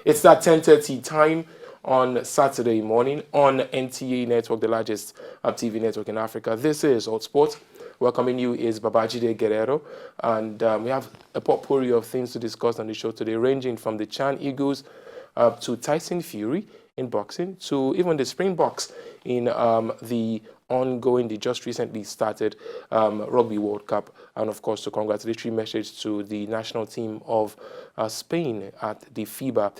It's that 10:30 time on Saturday morning on NTA Network, the largest TV network in Africa. This is Hotsports. Welcoming you is Babajide Guerrero, and we have a potpourri of things to discuss on the show today, ranging from the Chan Eagles to Tyson Fury in boxing, to even the Springboks in the just recently started Rugby World Cup, and of course, a congratulatory message to the national team of Spain at the FIBA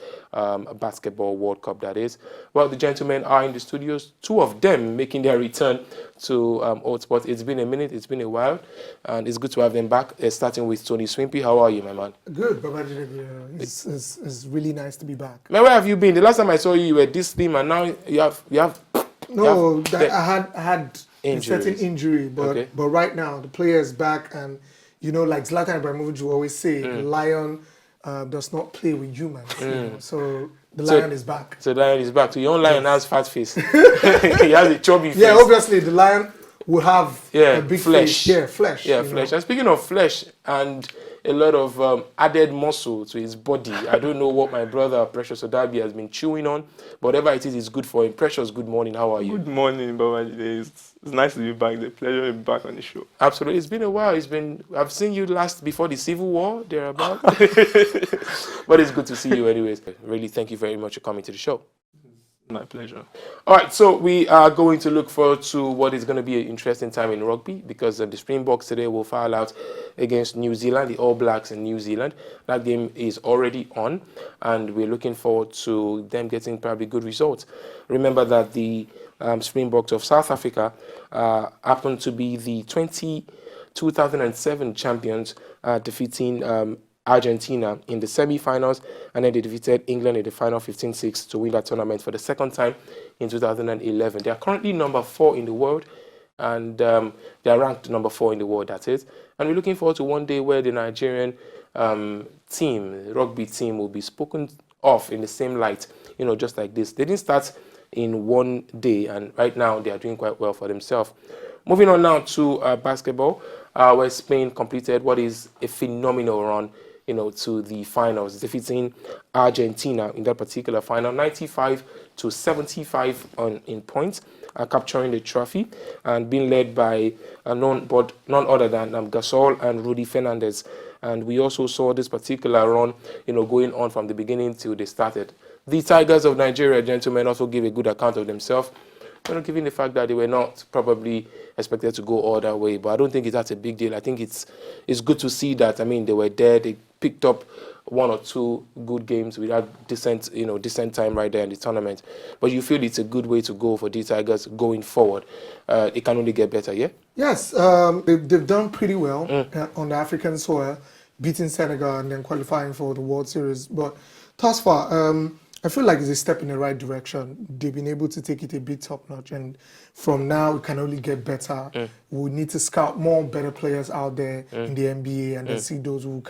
Basketball World Cup, that is. Well, the gentlemen are in the studios, two of them making their return to Old Sport. It's been a minute, it's been a while, and it's good to have them back, starting with Tony Swimpy. How are you, my man? Good, Babajide. It's really nice to be back. Man, where have you been? The last time I saw you, you were this slim, and now you have No, I had a certain injury, Okay. but right now the player is back, and like Zlatan Ibrahimovic will always say, the lion does not play with humans. So the lion is back. So the lion is back. So your own lion has fat face. He has a chubby face. Yeah, obviously the lion will have a big flesh. Face. Yeah, flesh. Yeah, flesh. And speaking of flesh and a lot of added muscle to his body, I don't know what my brother Precious Odabi has been chewing on, but whatever it is good for him. Precious, good morning. How are you? Good morning, Babajide. It's nice to be back. The pleasure to be back on the show. Absolutely. It's been a while. I've seen you last before the Civil War, thereabout. But it's good to see you anyways. Really, thank you very much for coming to the show. My pleasure. All right, so we are going to look forward to what is going to be an interesting time in rugby, because the Springboks today will file out against New Zealand, the All Blacks in New Zealand. That game is already on, and we're looking forward to them getting probably good results. Remember that the Springboks of South Africa happen to be the 2007 champions, defeating Argentina in the semi-finals, and then they defeated England in the final 15-6 to win that tournament for the second time in 2011. They are currently number 4 in the world, and they are ranked number 4 in the world, that is. And we're looking forward to one day where the Nigerian rugby team will be spoken of in the same light, just like this. They didn't start in one day, and right now they are doing quite well for themselves. Moving on now to basketball, where Spain completed what is a phenomenal run to the finals, defeating Argentina in that particular final, 95-75 in points, capturing the trophy, and being led by none other than Gasol and Rudy Fernandez. And we also saw this particular run, going on from the beginning till they started. The Tigers of Nigeria, gentlemen, also gave a good account of themselves, given the fact that they were not probably expected to go all that way. But I don't think that's a big deal. I think it's good to see that. They were there. They picked up 1 or 2 good games. We had decent time right there in the tournament. But you feel it's a good way to go for the Tigers going forward. It can only get better, yeah? Yes, they've done pretty well on the African soil, beating Senegal and then qualifying for the World Series. But thus far, I feel like it's a step in the right direction. They've been able to take it a bit top notch, and from now it can only get better. We need to scout more better players out there in the NBA, and then see those who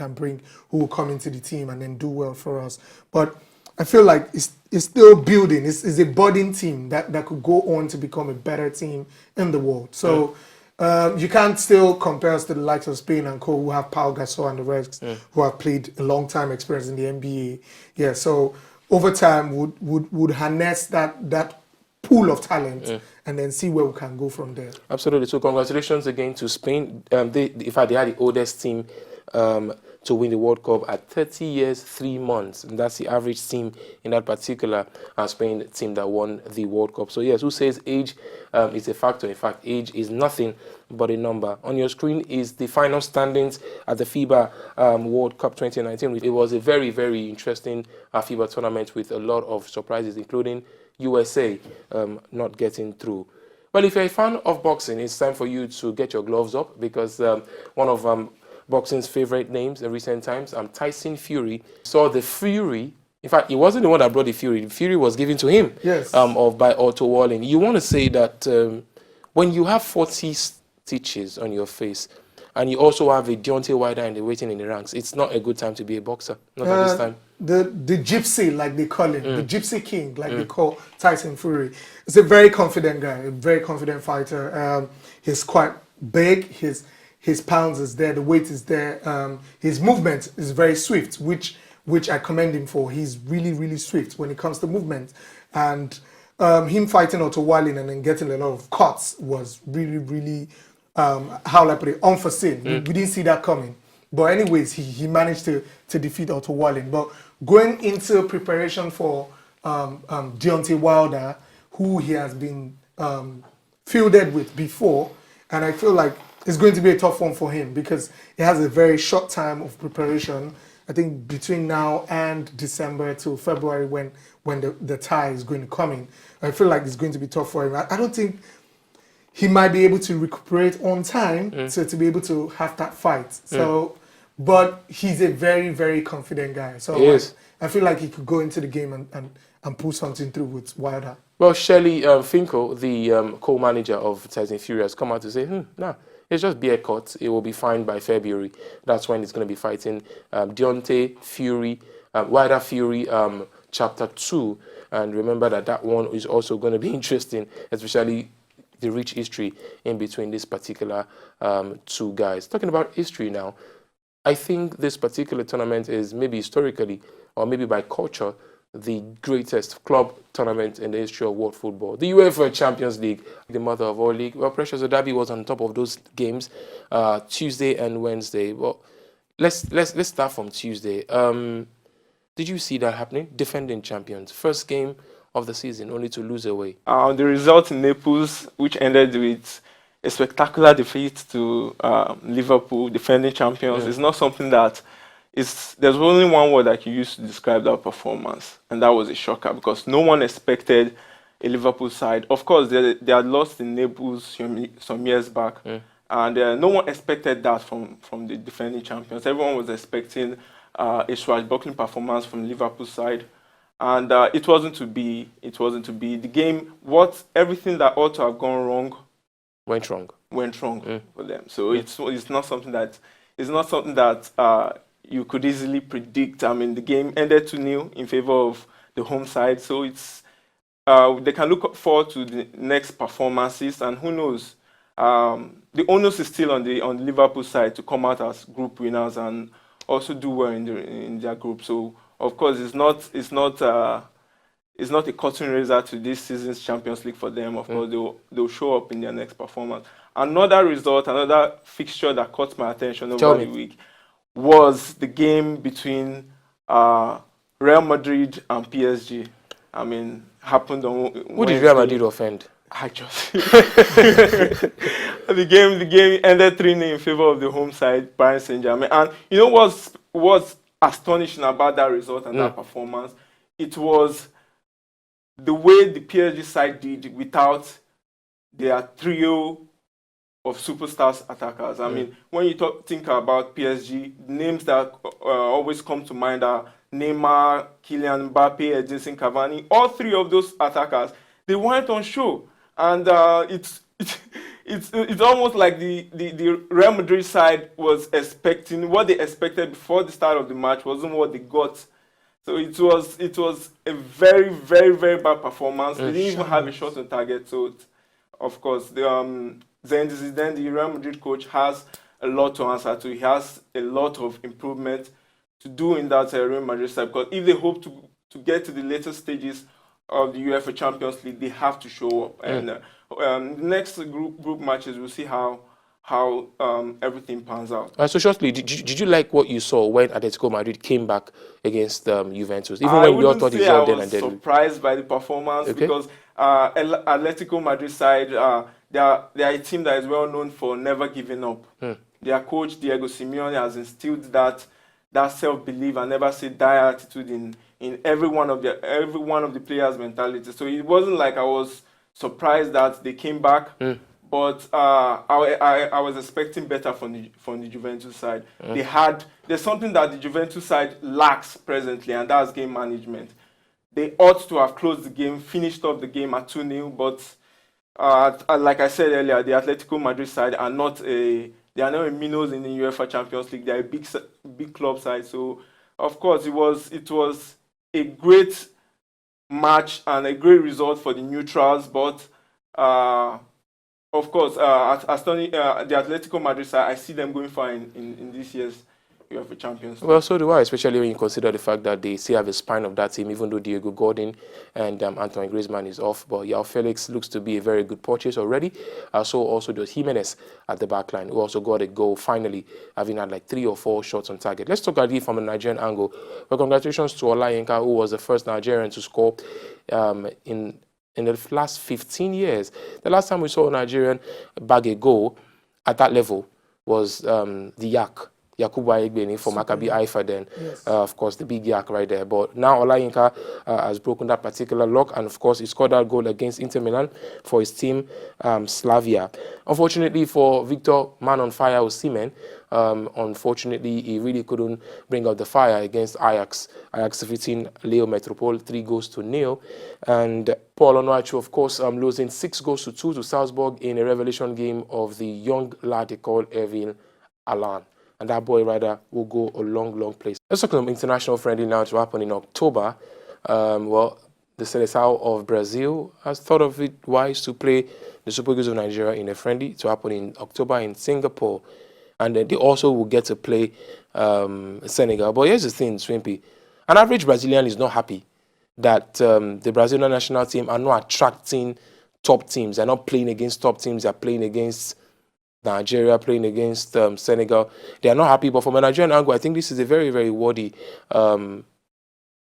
will come into the team and then do well for us. But I feel like it's still building. It's a budding team that could go on to become a better team in the world. So you can't still compare us to the likes of Spain and co, who have Pau Gasol and the rest, who have played a long time experience in the NBA. Yeah, so over time would harness that pool of talent and then see where we can go from there. Absolutely. So congratulations again to Spain. In fact, they are the oldest team to win the World Cup at 30 years, 3 months. And that's the average team in that particular Spain team that won the World Cup. So yes, who says age is a factor? In fact, age is nothing but a number. On your screen is the final standings at the FIBA World Cup 2019. It was a very, very interesting FIBA tournament with a lot of surprises, including USA not getting through. Well, if you're a fan of boxing, it's time for you to get your gloves up, because one of boxing's favorite names in recent times, Tyson Fury, saw the Fury. In fact, he wasn't the one that brought the Fury. The Fury was given to him by Otto Walling. You want to say that when you have 40 stitches on your face, and you also have a Deontay Wilder and they're waiting in the ranks, it's not a good time to be a boxer. Not at this time. The gypsy, like they call him, the gypsy king, like they call Tyson Fury. He's a very confident guy, a very confident fighter. He's quite big. His pounds is there, the weight is there. His movement is very swift, which which I commend him for. He's really, really swift when it comes to movement. And him fighting Otto Wallin and then getting a lot of cuts was really, really, how will I put it, unforeseen. We didn't see that coming. But anyways, he managed to defeat Otto Wallin. But going into preparation for Deontay Wilder, who he has been fielded with before, and I feel like it's going to be a tough one for him because he has a very short time of preparation. I think between now and December to February when the tie is going to come in. I feel like it's going to be tough for him. I don't think he might be able to recuperate on time to be able to have that fight. So, but he's a very, very confident guy. So I feel like he could go into the game and pull something through with Wilder. Well, Shelley Finkel, the co-manager of Tyson Fury, has come out to say, no, it's just beer cut. It will be fine by February. That's when he's going to be fighting Deontay Fury, Wilder Fury, Chapter 2. And remember that one is also going to be interesting, especially the rich history in between this particular two guys. Talking about history now, I think this particular tournament is maybe historically or maybe by culture the greatest club tournament in the history of world football. The UEFA Champions League, the mother of all league. Well, Precious Derby was on top of those games Tuesday and Wednesday. Well, let's start from Tuesday. Did you see that happening? Defending champions, first game of the season, only to lose away. The result in Naples, which ended with a spectacular defeat to Liverpool, defending champions, is not something that there's only one word I can use to describe that performance, and that was a shocker because no one expected a Liverpool side. Of course, they had lost in Naples some years back, and no one expected that from the defending champions. Everyone was expecting a swashbuckling performance from Liverpool side, and it wasn't to be. It wasn't to be. The game, everything that ought to have gone wrong, went wrong for them. So it's not something that you could easily predict. I mean, the game ended 2-0 in favor of the home side, so it's they can look forward to the next performances, and who knows, the onus is still on the Liverpool side to come out as group winners and also do well in their group. So of course, it's not a curtain raiser to this season's Champions League for them. Of course, they'll show up in their next performance. Another fixture that caught my attention over the week was the game between Real Madrid and PSG. I mean, happened on Who did Real Madrid offend? I just the game ended 3-0 in favor of the home side, Paris Saint-Germain. And you know what's astonishing about that result and that performance? It was the way the PSG side did without their trio of superstars attackers. I mean, when you think about PSG, names that always come to mind are Neymar, Kylian Mbappe, Edinson Cavani. All three of those attackers, they weren't on show, and it's almost like the Real Madrid side was expecting what they expected before the start of the match wasn't what they got. So it was a very, very, very bad performance. They didn't even have a shot on target. So of course, Zinedine Zidane, the Real Madrid coach, has a lot to answer to. He has a lot of improvement to do in that Real Madrid side, because if they hope to get to the later stages of the UEFA Champions League, they have to show up. And the next group matches, we'll see how everything pans out. So shortly, did you like what you saw when Atletico Madrid came back against Juventus? Even when we all thought it's all done and I was surprised by the performance because Atletico Madrid side, they are a team that is well known for never giving up. Their coach Diego Simeone has instilled that self-belief and never say die attitude in every one of the players' mentality. So it wasn't like I was surprised that they came back. But I was expecting better from the Juventus side. There's something that the Juventus side lacks presently, and that's game management. They ought to have closed the game, finished off the game at 2-0, but like I said earlier, the Atletico Madrid side are not minnows in the UEFA Champions League. They're a big club side. So of course it was a great match and a great result for the neutrals, but of course, the Atletico Madrid side, I see them going far in this year's UEFA Champions League. Well, so do I, especially when you consider the fact that they still have a spine of that team, even though Diego Gordon and Antoine Griezmann is off. But João Felix looks to be a very good purchase already. So also does Jimenez at the back line, who also got a goal finally, having had like 3 or 4 shots on target. Let's talk at it from a Nigerian angle. Well, congratulations to Olayinka, who was the first Nigerian to score in the last 15 years. The last time we saw a Nigerian bag a goal at that level was the Yak. Yakubu Aigbeni for Maccabi Haifa then. Yes. Of course, the big yak right there. But now Olayinka has broken that particular lock, and of course, he scored that goal against Inter Milan for his team, Slavia. Unfortunately for Victor Man on Fire Osimhen, unfortunately, he really couldn't bring out the fire against Ajax. Ajax defeating Leo Metropole 3-0. And Paul Onuachu, of course, losing 6-2 to Salzburg in a revelation game of the young lad they call Erwin Alan. And that boy rather will go a long, long place. Let's talk about international friendly now to happen in October. Well, the Seleção of Brazil has thought of it wise to play the Super Eagles of Nigeria in a friendly to happen in October in Singapore. And then they also will get to play Senegal. But here's the thing, Swimpy. An average Brazilian is not happy that the Brazilian national team are not attracting top teams. They're not playing against top teams. They're playing against Nigeria, playing against Senegal. They are not happy, but from a Nigerian angle, I think this is a very, very worthy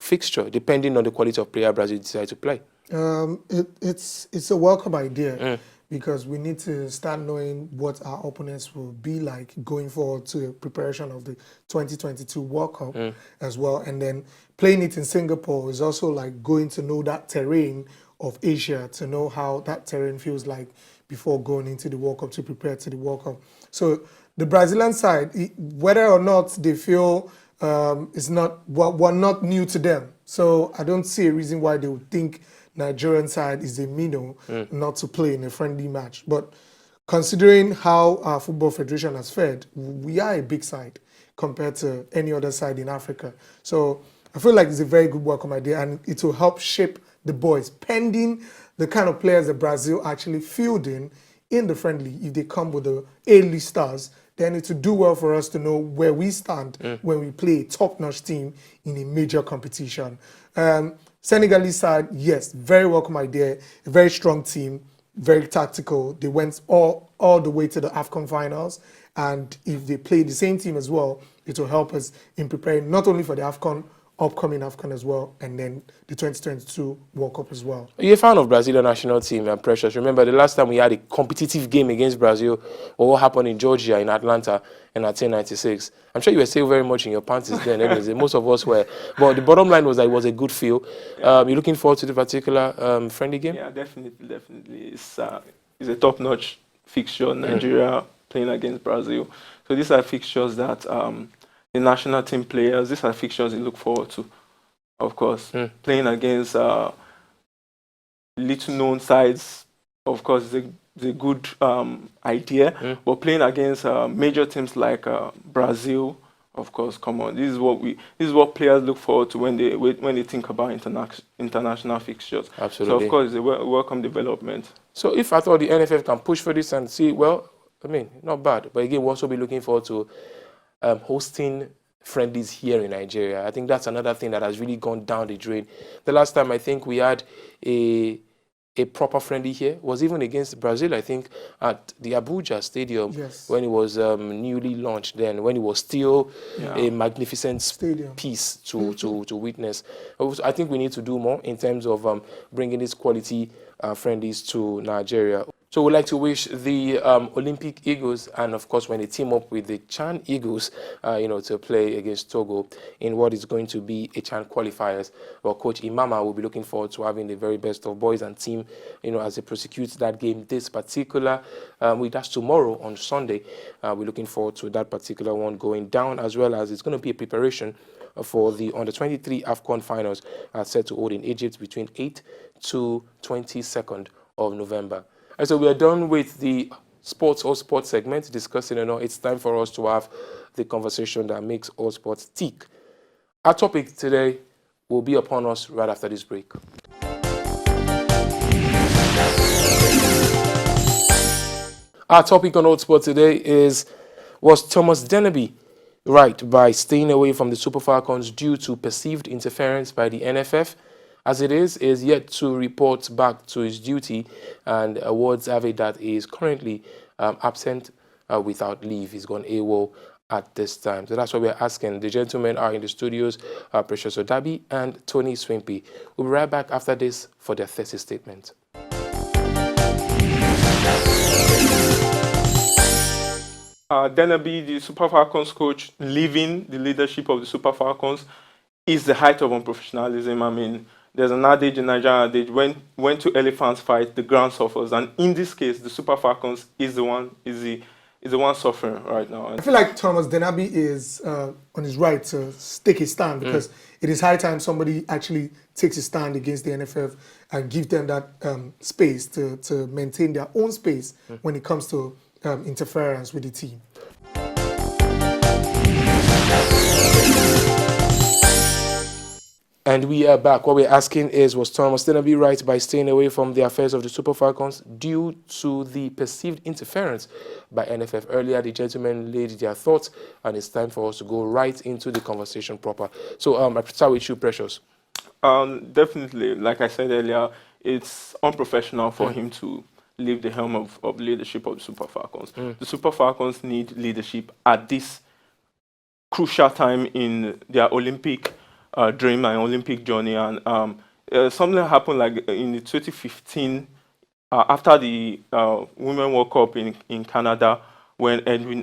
fixture, depending on the quality of player Brazil decide to play. It's a welcome idea because we need to start knowing what our opponents will be like going forward to the preparation of the 2022 World Cup as well. And then playing it in Singapore is also like going to know that terrain of Asia, to know how that terrain feels like before going into the World Cup, to prepare to the World Cup. So the Brazilian side, whether or not they feel it's not, we're not new to them. So I don't see a reason why they would think Nigerian side is a minnow not to play in a friendly match. But considering how our Football Federation has fared, we are a big side compared to any other side in Africa. So I feel like it's a very good welcome idea, and it will help shape the boys, pending the kind of players that Brazil actually fielding in the friendly. If they come with the A-list stars, then it will do well for us to know where we stand when we play a top-notch team in a major competition. Senegalese side, yes, very welcome idea, a very strong team, very tactical. They went all the way to the AFCON finals, and if they play the same team as well, it will help us in preparing not only for the upcoming AFCON as well, and then the 2022 World Cup as well. You're a fan of Brazilian national team and Precious. Remember the last time we had a competitive game against Brazil, or what happened in Georgia, in Atlanta, in 1996. I'm sure you were still very much in your panties then. Anyways, most of us were. But the bottom line was that it was a good feel. You're looking forward to the particular friendly game? Yeah, definitely. It's a top-notch fixture, Nigeria playing against Brazil. So these are fixtures that the national team players, these are fixtures they look forward to, of course. Playing against little-known sides, of course, is a good idea. But playing against major teams like Brazil, of course, come on. This is what players look forward to when they think about international fixtures. Absolutely. So of course, it's a welcome development. So if I thought the NFF can push for this and see, well, I mean, not bad. But again, we'll also be looking forward to hosting friendlies here in Nigeria. I think that's another thing that has really gone down the drain. The last time I think we had a proper friendly here was even against Brazil, I think, at the Abuja Stadium, when it was newly launched then, when it was still a magnificent stadium piece to witness. I think we need to do more in terms of bringing these quality friendlies to Nigeria. So we'd like to wish the Olympic Eagles, and of course when they team up with the Chan Eagles, to play against Togo in what is going to be a Chan qualifiers. Well, Coach Imama will be looking forward to having the very best of boys and team, as they prosecute that game. This particular that's tomorrow on Sunday. We're looking forward to that particular one going down, as well as it's going to be a preparation for the under-23 AFCON finals set to hold in Egypt between 8th to 22nd of November. And so we are done with the sports segment discussing, it's time for us to have the conversation that makes all sports tick. Our topic today will be upon us right after this break. Our topic on Hotsports today was Thomas Dennerby right by staying away from the Super Falcons due to perceived interference by the NFF. As it is yet to report back to his duty, and awards have it that he is currently absent without leave. He's gone AWOL at this time. So that's what we're asking. The gentlemen are in the studios, Precious Odabi and Tony Swimpy. We'll be right back after this for their thesis statement. Dennerby, the Super Falcons coach, leaving the leadership of the Super Falcons is the height of unprofessionalism. I mean, there's an adage in Nigeria, adage, when two elephants fight, the ground suffers. And in this case, the Super Falcons is the one suffering right now. I feel like Thomas Dennerby is on his right to take a stand, because it is high time somebody actually takes a stand against the NFF and give them that space to maintain their own space when it comes to interference with the team. And we are back. What we're asking is, was Thomas Dennerby right by staying away from the affairs of the Super Falcons due to the perceived interference by NFF? Earlier, the gentlemen laid their thoughts, and it's time for us to go right into the conversation proper. So, I start with you, Precious. Definitely, like I said earlier, it's unprofessional for him to leave the helm of leadership of the Super Falcons. The Super Falcons need leadership at this crucial time in their Olympic dream and Olympic journey. And something happened like in the 2015, after the Women World Cup in Canada, when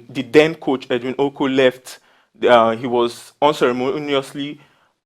the then coach Edwin Oko left. He was unceremoniously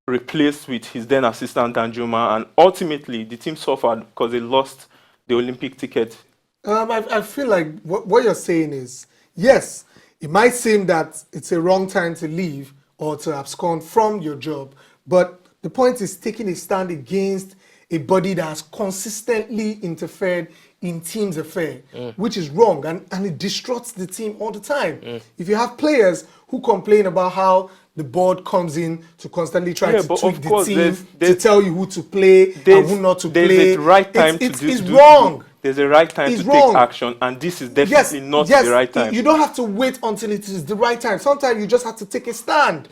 replaced with his then assistant Danjuma, and ultimately the team suffered because they lost the Olympic ticket. I feel like what you're saying is, yes, it might seem that it's a wrong time to leave or to abscond from your job, but the point is taking a stand against a body that has consistently interfered in teams' affairs, which is wrong, and it disrupts the team all the time. If you have players who complain about how the board comes in to constantly try to tweak the team, to tell you who to play and who not to play, there's a right time it's wrong. There's a right time to take action, and this is definitely not the right time. You don't have to wait until it is the right time. Sometimes you just have to take a stand.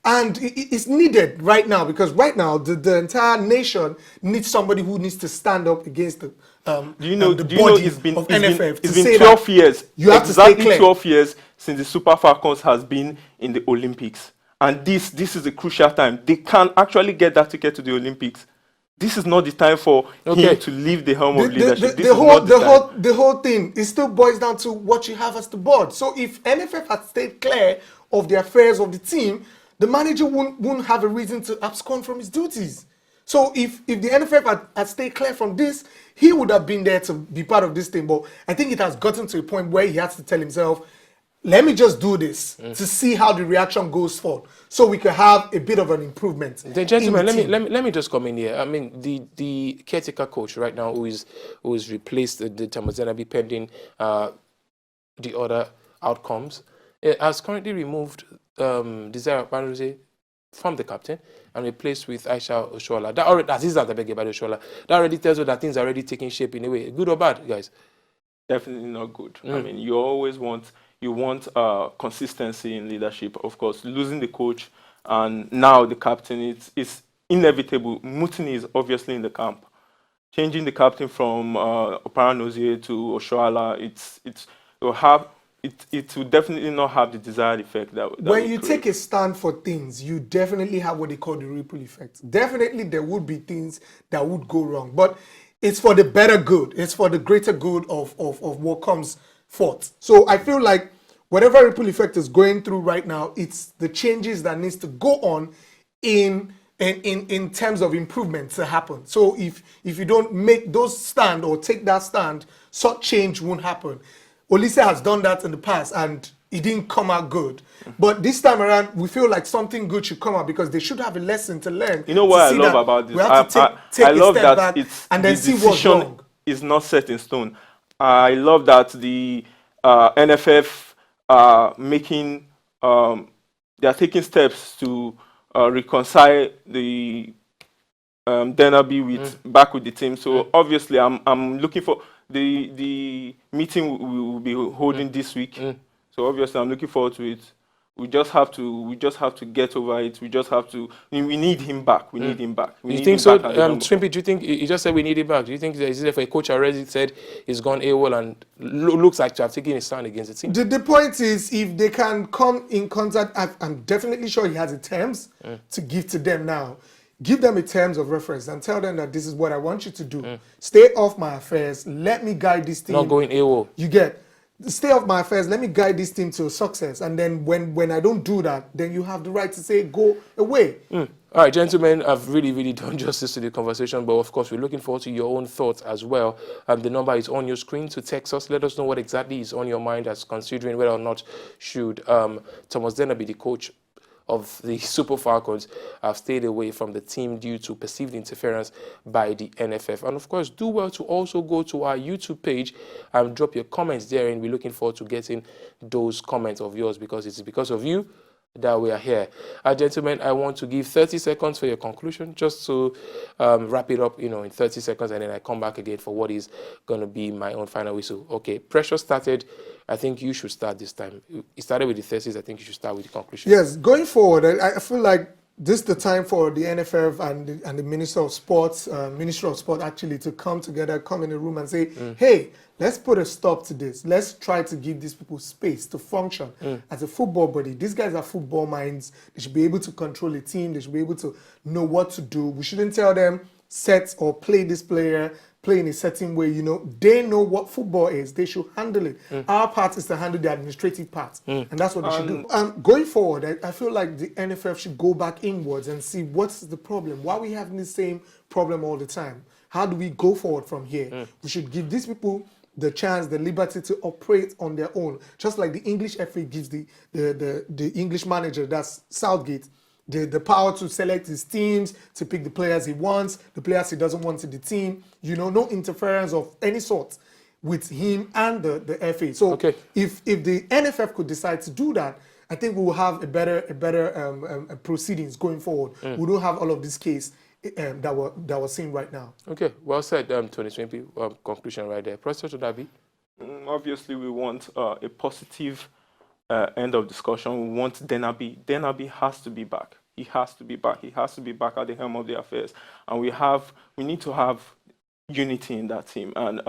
And it's needed right now, because right now the entire nation needs somebody who needs to stand up against the body of NFF. It's been 12 years. You have exactly to stay clear. 12 years since the Super Falcons has been in the Olympics. And this is a crucial time. They can actually get that ticket to the Olympics. This is not the time for him to leave the helm of leadership. The whole thing, it still boils down to what you have as the board. So if NFF had stayed clear of the affairs of the team, the manager wouldn't have a reason to abscond from his duties. So if the NFF had stayed clear from this, he would have been there to be part of this thing. But I think it has gotten to a point where he has to tell himself, let me just do this to see how the reaction goes forward, so we can have a bit of an improvement. The gentlemen, let me just come in here. I mean, the caretaker coach right now, who is replaced the Thomas Dennerby pending the other outcomes, has currently removed Desire Banruze from the captain and replaced with Aisha Oshoala. That already, Oshoala. That already tells you that things are already taking shape in a way. Good or bad, guys? Definitely not good. I mean, you always want consistency in leadership. Of course, losing the coach and now the captain, it's inevitable. Mutiny is obviously in the camp. Changing the captain from Oparanozie to Oshoala, it will definitely not have the desired effect. That when you take a stand for things, you definitely have what they call the ripple effect. Definitely there would be things that would go wrong, but it's for the better good. It's for the greater good of what comes forth. So I feel like whatever ripple effect is going through right now, it's the changes that needs to go on in terms of improvement to happen. So if you don't make those stand or take that stand, such change won't happen. Olise has done that in the past and it didn't come out good. But this time around, we feel like something good should come out, because they should have a lesson to learn. You know what I love about this? We have to take a step back and then see what's wrong. Is not set in stone. I love that the NFF are making, they are taking steps to reconcile the Dennerby back with the team. So obviously, I'm looking for the meeting we will be holding this week. So obviously, I'm looking forward to it. We just have to get over it. We just have to. We need him back. We need him back. We You need think him so, back at the helm. Trimpy? Do you think you just said we need it back? Do you think that is it for a coach already said he's gone AWOL and looks like to have taken a stand against the team? The point is, if they can come in contact, I'm definitely sure he has the terms to give to them now. Give them a terms of reference and tell them that this is what I want you to do. Stay off my affairs. Let me guide this team. Not going AWOL. You get. Stay off my affairs. Let me guide this team to success. And then when I don't do that, then you have the right to say go away. All right, gentlemen, I've really done justice to the conversation, but of course, we're looking forward to your own thoughts as well. The number is on your screen to text us. Let us know what exactly is on your mind as considering whether or not should Thomas Dennerby, the coach of the Super Falcons, have stayed away from the team due to perceived interference by the NFF. And of course, do well to also go to our YouTube page and drop your comments there, and we're looking forward to getting those comments of yours because it's because of you that we are here. Gentlemen, I want to give 30 seconds for your conclusion, just to wrap it up, in 30 seconds, and then I come back again for what is going to be my own final whistle. Okay, Precious started. I think you should start this time. It started with the thesis. I think you should start with the conclusion. Yes, going forward, I feel like this is the time for the NFF and the Minister of Sports, Ministry of Sport actually to come together, come in the room and say, hey, let's put a stop to this. Let's try to give these people space to function as a football body. These guys are football minds. They should be able to control a team. They should be able to know what to do. We shouldn't tell them set or play this player, play in a certain way. They know what football is. They should handle it. Our part is to handle the administrative part, and that's what they should do. Going forward, I feel like the NFF should go back inwards and see what's the problem. Why are we having the same problem all the time? How do we go forward from here? We should give these people the chance, the liberty to operate on their own, just like the English FA gives the English manager, that's Southgate, the power to select his teams, to pick the players he wants, the players he doesn't want in the team. No interference of any sort with him and the FA. So if the NFF could decide to do that, I think we will have a better proceedings going forward. We don't have all of this case that we're seeing right now. Okay, well said, 2020 conclusion right there. Professor Dabi? Obviously, we want a positive end of discussion. We want Dennerby. Dennerby has to be back. He has to be back. He has to be back at the helm of the affairs. And we need to have unity in that team. And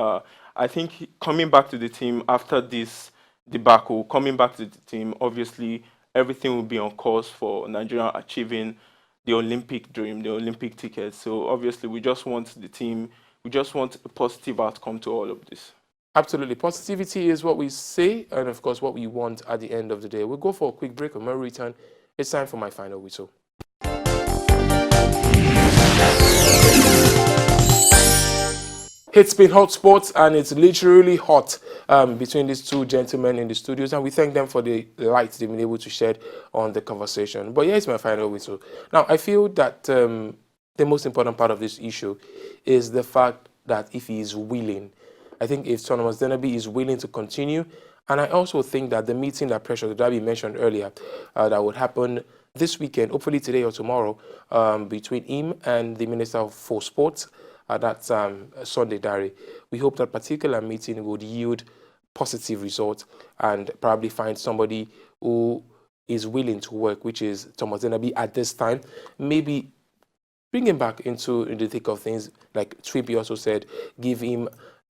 I think coming back to the team after this debacle, obviously everything will be on course for Nigeria achieving the Olympic dream, the Olympic ticket. So obviously we just want the team, we just want a positive outcome to all of this. Absolutely. Positivity is what we say, and of course what we want at the end of the day. We'll go for a quick break. When we return, it's time for my final whistle. It's been Hotsports, and it's literally hot between these two gentlemen in the studios, and we thank them for the light they've been able to shed on the conversation. But here's my final whistle. Now, I feel that the most important part of this issue is the fact that if he is willing, I think if Thomas Dennerby is willing to continue, and I also think that the meeting that Precious Dabi mentioned earlier that would happen this weekend, hopefully today or tomorrow, between him and the Minister for Sports, that's Sunday Diary. We hope that particular meeting would yield positive results and probably find somebody who is willing to work, which is Thomas Dennerby at this time. Maybe bring him back into the thick of things, like Trippy also said,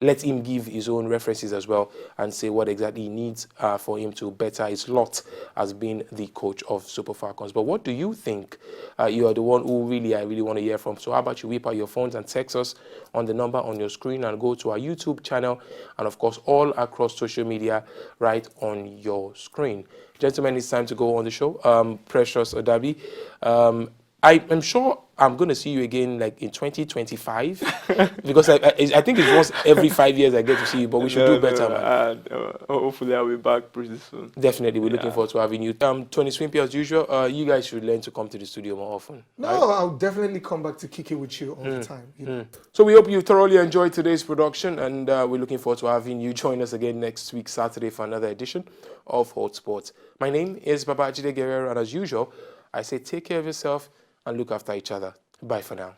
let him give his own references as well and say what exactly he needs for him to better his lot as being the coach of Super Falcons. But what do you think? You are the one who I really want to hear from. So how about you whip out your phones and text us on the number on your screen and go to our YouTube channel and, of course, all across social media right on your screen. Gentlemen, it's time to go on the show. Precious Dabi, I am sure I'm going to see you again like in 2025 because I think it's once every 5 years I get to see you, but we should do better, man. Hopefully I'll be back pretty soon. Definitely, we're looking forward to having you. Tony Swimpy, as usual, you guys should learn to come to the studio more often. No, right? I'll definitely come back to kick it with you all the time. So we hope you thoroughly enjoyed today's production, and we're looking forward to having you join us again next week, Saturday, for another edition of Hotsports. My name is Babajide Guerrero, and as usual, I say take care of yourself and look after each other. Bye for now.